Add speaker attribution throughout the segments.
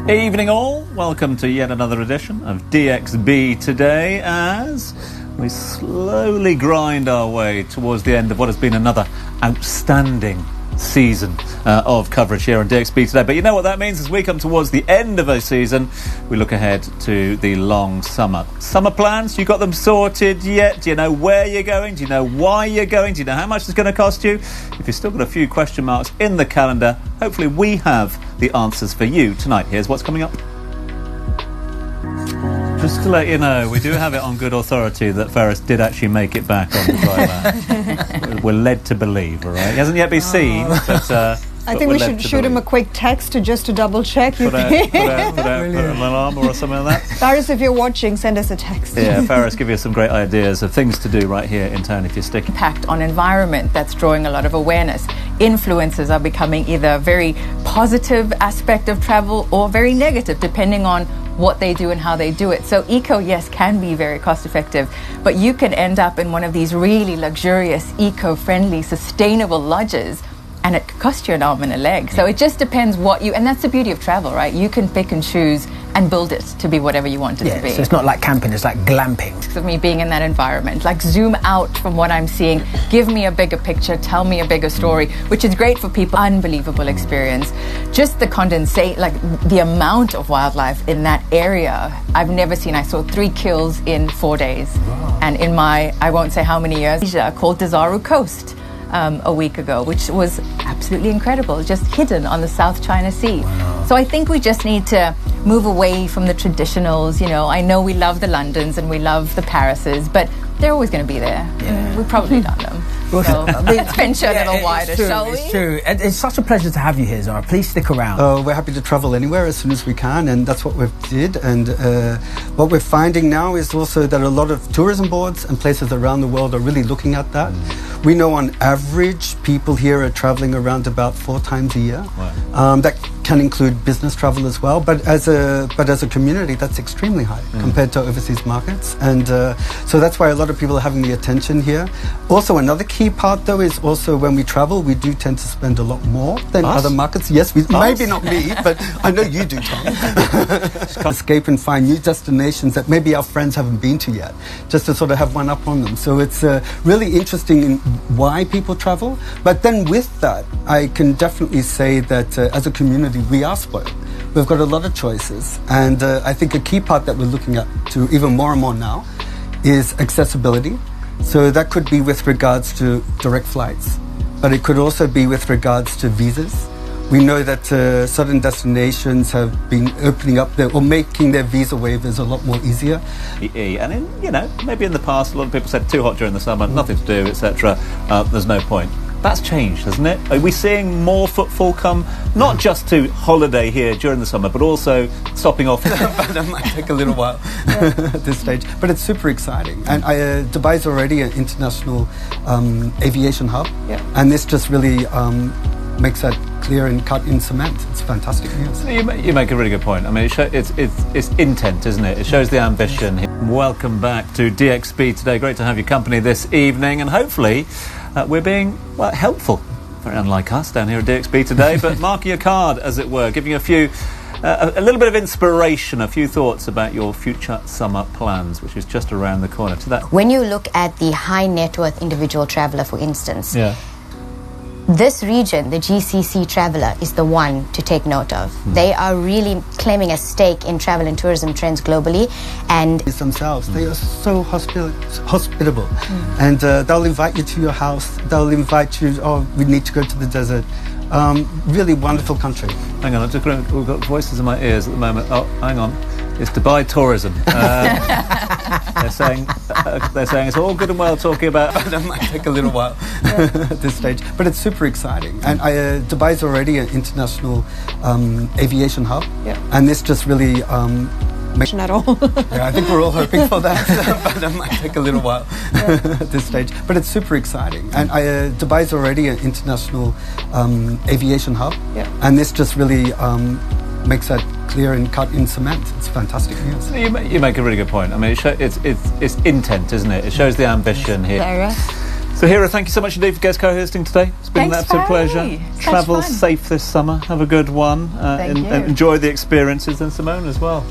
Speaker 1: Evening all, welcome to yet another edition of DXB today as we slowly grind our way towards the end of what has been another outstanding season of coverage here on DXB today. But you know what that means? As we come towards the end of a season, we look ahead to the long summer. Summer plans, you got them sorted yet? Do you know where you're going? Do you know why you're going? Do you know how much it's going to cost you? If you've still got a few question marks in the calendar, hopefully we have the answers for you tonight. Here's what's coming up. Just to let you know, we do have it on good authority that Ferris did actually make it back on the dry. We're led to believe, all right? He hasn't yet been seen, but
Speaker 2: I think we should shoot him a quick text just to double check.
Speaker 1: Put an alarm or something like that.
Speaker 2: Ferris, if you're watching, send us a text.
Speaker 1: Yeah, Ferris, give you some great ideas of things to do right here in town if you're sticking.
Speaker 3: Impact on environment that's drawing a lot of awareness. Influencers are becoming either a very positive aspect of travel or very negative, depending on what they do and how they do it. So eco, yes, can be very cost effective, but you can end up in one of these really luxurious, eco-friendly, sustainable lodges and it could cost you an arm and a leg. So it just depends what you, and that's the beauty of travel, right? You can pick and choose and build it to be whatever you want it to be.
Speaker 4: So it's not like camping, it's like glamping.
Speaker 3: Of me being in that environment, like zoom out from what I'm seeing, give me a bigger picture, tell me a bigger story, which is great for people. Unbelievable experience. Just the condensate, like the amount of wildlife in that area, I've never seen. I saw 3 kills in 4 days. Wow. And in my, I won't say how many years, called Desaru Coast. A week ago, which was absolutely incredible, just hidden on the South China Sea. Wow. So I think we just need to move away from the traditionals. You know, I know we love the Londons and we love the Parises, but they're always going to be there. Yeah. We've probably done them. So let's venture a little wider, shall we?
Speaker 4: It's true. It's such a pleasure to have you here, Zara. Please stick around.
Speaker 5: We're happy to travel anywhere as soon as we can, and that's what we did. And what we're finding now is also that a lot of tourism boards and places around the world are really looking at that. We know on average people here are traveling around about 4 times a year. Wow. That can include business travel as well, but as a community that's extremely high compared to overseas markets, and so that's why a lot of people are having the attention here. Also, another key part though is also when we travel, we do tend to spend a lot more than other markets. Yes, maybe not me, but I know you do, Tom. Escape and find new destinations that maybe our friends haven't been to yet, just to sort of have one up on them. So it's really interesting in why people travel. But then with that, I can definitely say that as a community, we are spoiled. We've got a lot of choices, and I think a key part that we're looking at to even more and more now is accessibility. So that could be with regards to direct flights, but it could also be with regards to visas. We know that certain destinations have been opening up or making their visa waivers a lot more easier.
Speaker 1: And you know, maybe in the past a lot of people said too hot during the summer, nothing to do, etc. There's no point. That's changed, hasn't it? Are we seeing more footfall come, not just to holiday here during the summer, but also stopping off?
Speaker 5: That might take a little while at this stage, but it's super exciting. And Dubai's already an international aviation hub, and this just really makes that clear and cut in cement. It's fantastic news.
Speaker 1: You make a really good point. I mean, it's intent, isn't it? It shows the ambition. Welcome back to DXB today. Great to have your company this evening, and hopefully we're being helpful. Very unlike us down here at DXB today, but marking your card, as it were, giving you a little bit of inspiration, a few thoughts about your future summer plans, which is just around the corner. To that,
Speaker 6: when you look at the high net worth individual traveller, for instance, this region, the GCC traveller, is the one to take note of. They are really claiming a stake in travel and tourism trends globally, and
Speaker 5: themselves, they are so hospitable, and they'll invite you to your house. They'll invite you. Oh, we need to go to the desert. Really wonderful country.
Speaker 1: Hang on, we've got voices in my ears at the moment. Oh, hang on. It's Dubai tourism. They're saying it's all good and well talking about.
Speaker 5: That might take a little while at this stage, but it's super exciting. And Dubai's already an international aviation hub, and this just really
Speaker 2: at all.
Speaker 5: I think we're all hoping for that, but that might take a little while at this stage. But it's super exciting. And Dubai's already an international aviation hub, and this just really makes that clear and cut in cement. It's fantastic news.
Speaker 1: You make a really good point. I mean, it's intent, isn't it? It shows the ambition here.
Speaker 2: Sarah?
Speaker 1: So, Hira, thank you so much indeed for guest co-hosting today. It's been
Speaker 3: Thanks
Speaker 1: an absolute
Speaker 3: for having
Speaker 1: pleasure.
Speaker 3: me. Such
Speaker 1: Travel
Speaker 3: fun.
Speaker 1: safe this summer. Have a good one.
Speaker 3: Thank you.
Speaker 1: Enjoy the experiences, and Simone as well.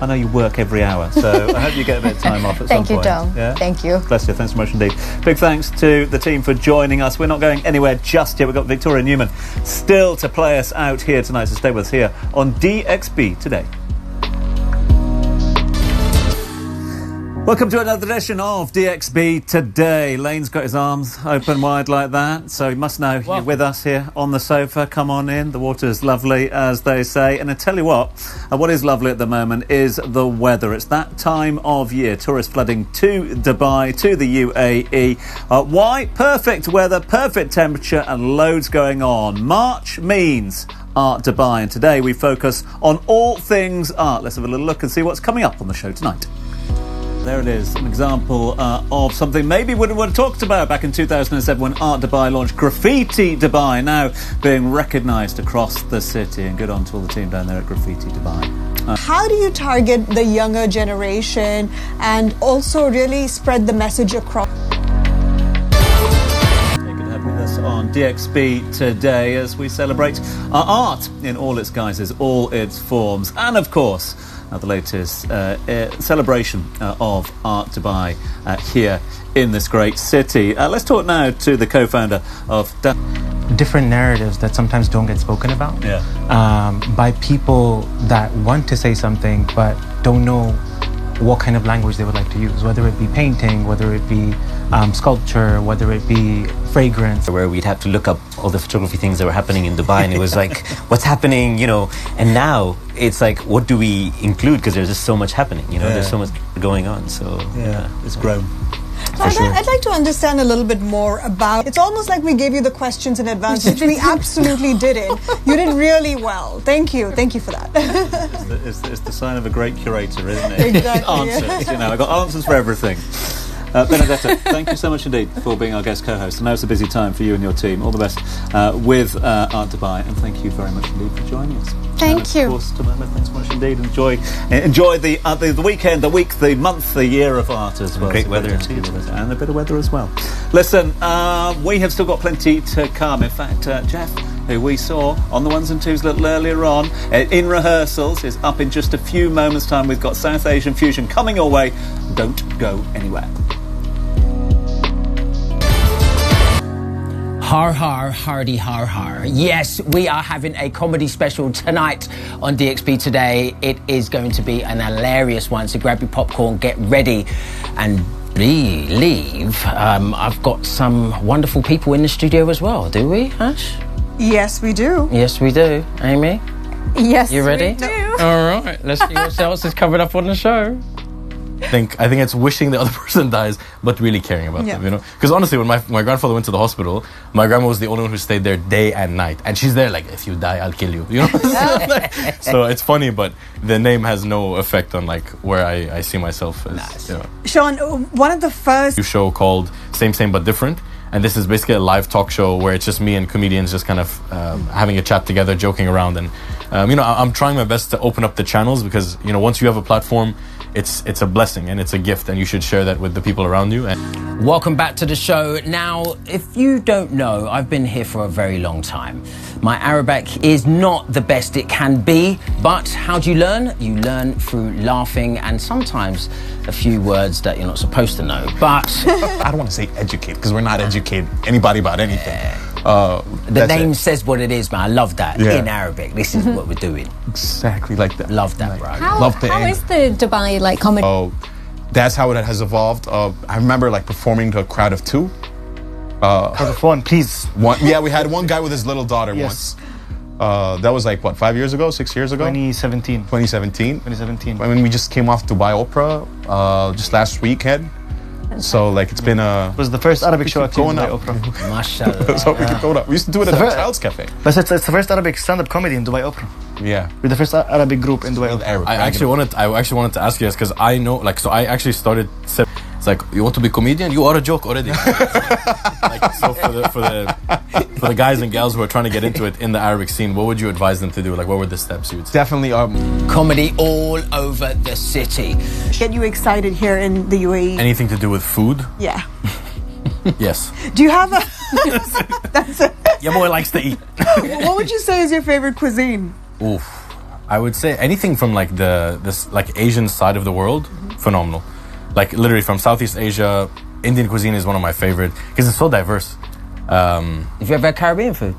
Speaker 1: I know you work every hour, so I hope you get a bit of time off at some
Speaker 6: Thank you,
Speaker 1: point.
Speaker 6: Dom.
Speaker 1: Yeah?
Speaker 6: Thank you.
Speaker 1: Bless you. Thanks so much indeed. Big thanks to the team for joining us. We're not going anywhere just yet. We've got Victoria Newman still to play us out here tonight, so stay with us here on DXB Today. Welcome to another edition of DXB Today. Lane's got his arms open wide like that, so he must know you're with us here on the sofa. Come on in. The water's lovely, as they say. And I tell you what is lovely at the moment is the weather. It's that time of year. Tourists flooding to Dubai, to the UAE. Why? Perfect weather, perfect temperature, and loads going on. March means Art Dubai, and today we focus on all things art. Let's have a little look and see what's coming up on the show tonight. There it is, an example of something maybe we would have talked about back in 2007 when Art Dubai launched Graffiti Dubai, now being recognised across the city. And good on to all the team down there at Graffiti Dubai.
Speaker 2: How do you target the younger generation and also really spread the message across?
Speaker 1: Good to have with us on DXB Today as we celebrate our art in all its guises, all its forms, and of course the latest celebration of Art Dubai here in this great city. Let's talk now to the co-founder of
Speaker 7: different narratives that sometimes don't get spoken about by people that want to say something but don't know what kind of language they would like to use, whether it be painting, whether it be sculpture, whether it be fragrance.
Speaker 8: Where we'd have to look up all the photography things that were happening in Dubai, and it was like, what's happening, you know? And now it's like, what do we include? Because there's just so much happening, you know, there's so much going on. So
Speaker 1: it's grown.
Speaker 2: So I'd like to understand a little bit more about, it's almost like we gave you the questions in advance, which we absolutely didn't. You did really well. Thank you for that.
Speaker 1: It's the sign of a great curator, isn't it?
Speaker 2: Exactly.
Speaker 1: Answers, you know, I've got answers for everything. Benedetta, thank you so much indeed for being our guest co-host. I know it's a busy time for you and your team. All the best with Art Dubai, and thank you very much indeed for joining us.
Speaker 6: Thank you.
Speaker 1: Of course, to Mehmet, thanks so much indeed. Enjoy the weekend, the week, the month, the year of art as well.
Speaker 8: Great weather too.
Speaker 1: And a bit of weather as well. Listen, we have still got plenty to come. In fact, Jeff, who we saw on the ones and twos a little earlier on in rehearsals, is up in just a few moments' time. We've got South Asian Fusion coming your way. Don't go anywhere.
Speaker 4: Har har, hardy har har. Yes, we are having a comedy special tonight on DXB Today. It is going to be an hilarious one, so grab your popcorn, get ready, and believe I've got some wonderful people in the studio as well. Do we, Ash?
Speaker 2: Yes, we do.
Speaker 4: Yes, we do. Amy?
Speaker 3: Yes,
Speaker 4: You ready?
Speaker 3: we do.
Speaker 4: All right, let's see what else is coming up on the show.
Speaker 9: I think it's wishing the other person dies, but really caring about them, you know? Because honestly, when my grandfather went to the hospital, my grandma was the only one who stayed there day and night. And she's there like, if you die, I'll kill you, you know? So it's funny, but the name has no effect on like where I see myself as,
Speaker 4: Nice.
Speaker 9: you know.
Speaker 2: Sean, one of the first
Speaker 9: New show called Same But Different. And this is basically a live talk show where it's just me and comedians just kind of having a chat together, joking around. And, you know, I'm trying my best to open up the channels because, you know, once you have a platform, it's a blessing and it's a gift, and you should share that with the people around you.
Speaker 4: Welcome back to the show. Now, if you don't know, I've been here for a very long time. My Arabic is not the best it can be, but how do you learn? You learn through laughing and sometimes a few words that you're not supposed to know. But
Speaker 10: I don't want to say educate because we're not educating anybody about anything.
Speaker 4: the name says what it is, man. I love that. In Arabic, this is what we're doing.
Speaker 10: Exactly like that.
Speaker 4: Love that, bro.
Speaker 11: How is the Dubai like comedy?
Speaker 10: That's how it has evolved. I remember like performing to a crowd of two.
Speaker 7: Crowd of one, please.
Speaker 10: We had one guy with his little daughter once. That was like, what, 5 years ago, 6 years ago?
Speaker 7: 2017.
Speaker 10: 2017. I mean, we just came off Dubai Opera just last weekend. So, like, it's been
Speaker 7: It was the first Arabic show at
Speaker 10: going
Speaker 7: Dubai
Speaker 10: up.
Speaker 7: Opera.
Speaker 4: Mashallah.
Speaker 10: So we keep going up. We used to do it at the Child's Cafe.
Speaker 7: But it's the first Arabic stand-up comedy in Dubai Opera.
Speaker 10: Yeah.
Speaker 7: We're the first Arabic group in Dubai Opera.
Speaker 9: I actually wanted to ask you this because I know, like, so I actually started. It's like, you want to be a comedian? You are a joke already. Like, so for the guys and gals who are trying to get into it in the Arabic scene, what would you advise them to do? Like, what were the steps you would say?
Speaker 10: Definitely.
Speaker 4: Comedy all over the city.
Speaker 2: get you excited here in the UAE.
Speaker 9: Anything to do with food?
Speaker 2: Yeah.
Speaker 9: Yes.
Speaker 2: Do you have a... That's it.
Speaker 9: Your boy likes to eat.
Speaker 2: What would you say is your favorite cuisine?
Speaker 9: Oof. I would say anything from like this like Asian side of the world, phenomenal. Like literally from Southeast Asia, Indian cuisine is one of my favorite because it's so diverse.
Speaker 4: Have you ever had Caribbean food?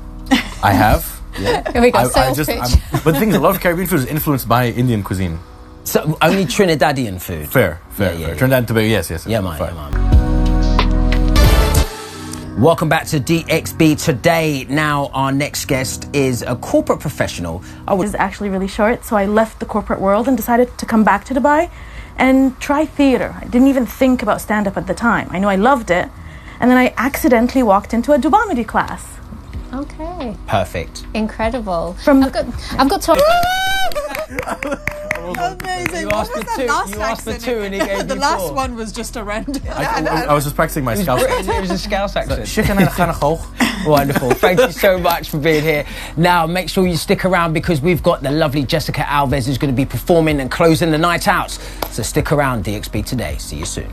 Speaker 9: I have.
Speaker 11: Here we go, sales pitch.
Speaker 9: But the thing is, a lot of Caribbean food is influenced by Indian cuisine.
Speaker 4: So only Trinidadian food?
Speaker 9: Fair.
Speaker 4: Yeah.
Speaker 9: Trinidad and Tobago, yes.
Speaker 4: Yeah, man. Welcome back to DXB Today. Now, our next guest is a corporate professional.
Speaker 12: It was actually really short, so I left the corporate world and decided to come back to Dubai and try theatre. I didn't even think about stand-up at the time. I knew I loved it, and then I accidentally walked into a Dubamidi class.
Speaker 11: Okay.
Speaker 4: Perfect.
Speaker 11: Incredible. I've got to...
Speaker 2: Amazing.
Speaker 4: You
Speaker 2: What
Speaker 4: asked
Speaker 2: was
Speaker 4: for
Speaker 2: that
Speaker 4: two.
Speaker 2: last
Speaker 4: You asked for
Speaker 2: accent?
Speaker 4: two and he gave
Speaker 2: The
Speaker 4: you
Speaker 2: last
Speaker 4: four.
Speaker 2: one was just horrendous.
Speaker 9: I was just practicing my Scouse accent.
Speaker 4: It was a Scouse accent.
Speaker 9: Chicken and a
Speaker 4: Wonderful. Thank you so much for being here. Now, make sure you stick around because we've got the lovely Jessica Alves who's going to be performing and closing the night out. So stick around, DXB Today. See you soon.